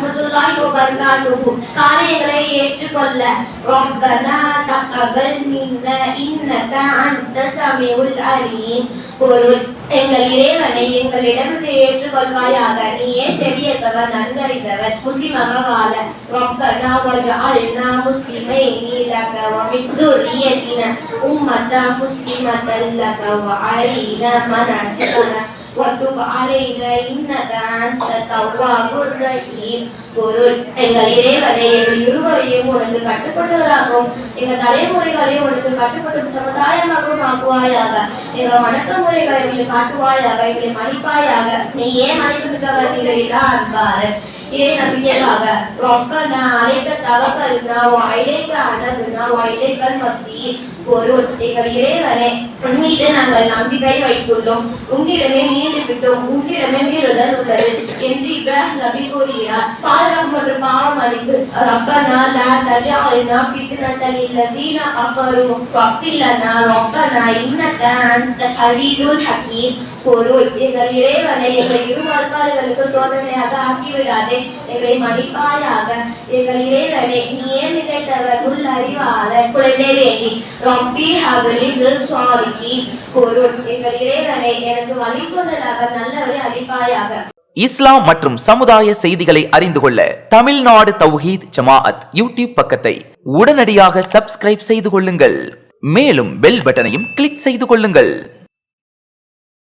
வரஹ்மத்துல்லாஹி வபரகாத்துஹு. காரியங்களை ஏற்றுக்கொள்ள ரப்பனா தக்கபல் மின்னா இன்னக அன்தஸ் ஸமீஉல் அலீம். பொருள்: எங்கள் இறைவனை எங்களிடமிருந்து ஏற்றுக்கொள்வாயாக, நீயே செவியேற்பவர் நன்கறிந்தவர். முஸ்லிமாக வாழ ரப்பனா வஜஅல்னா முஸ்லிமைனி லக வ மின் ذُرِّيَّتِنَا உம்மத முஸ்லிமத்தன் லக வ அரினா மனாசிகனா வதுப் அலைனா இன்னக அன்த தவ்வாபுர் ரஹீம். பொருள்: எங்கள் இறைவனை எங்கள் இருவரையும் உனக்கு கட்டுப்பட்டவராகவும் எங்கள் தலைமுறைகளையும் உனக்கு கட்டுப்படும் சமுதாயமாகவும் ஆக்குவாயாக. எங்கள் வணக்க முறைகளை எங்களுக்கு காட்டுவாயாக, எங்களை மன்னிப்பாயாக. நீ ஏன் மன்னிப்புமிக்கவர், நீங்களா அன்பாளர். இதை நம்பிக்கையாக ரப்பனா அலைக்க தவக்கல்னா வ இலைக்க அனபுனா வ இலைக்கல் மஸீர். பொருள்: எங்கள் இறைவனே, உன்மீது நாங்கள் நம்பிக்கை வைத்துள்ளோம், உன்னிடமே மீண்டு விட்டோம், உன்னிடமே மீறுதல் உள்ளது என்று இப்ராஹிம் நபி கூறுகிறார். பாதுகாப்பு மற்றும் பாவம் அளிப்பு. ரப்பனா லா தஜஅல்னா ஃபித்னத்தல் லில்லதீன கஃபரு வஃகிர் லனா ரப்பனா இன்னக அன்தல் அஸீஸுல் ஹகீம். பொருள்: எங்கள் இறைவனை எங்கள் இரு மறுப்பாளர்களுக்கு சோதனையாக ஆக்கிவிடாதே, எங்களை மன்னிப்பாயாக. எங்கள் இறைவனை, நீயே மிகைத்தவர், உள் அறிவாளர். குழந்தை வேண்டி ரப்பி ஹப்லி மின் ஸாலிஹீன். பொருள்: எங்கள் இறைவனை, எனக்கு வழித்தோன்றலாக நல்லவரை அளிப்பாயாக. இஸ்லாம் மற்றும் சமுதாய செய்திகளை அறிந்து கொள்ள தமிழ்நாடு தௌஹீத் ஜமாஅத் யூடியூப் பக்கத்தை உடனடியாக சப்ஸ்கிரைப் செய்து கொள்ளுங்கள். மேலும் பெல் பட்டனையும் கிளிக் செய்து கொள்ளுங்கள்.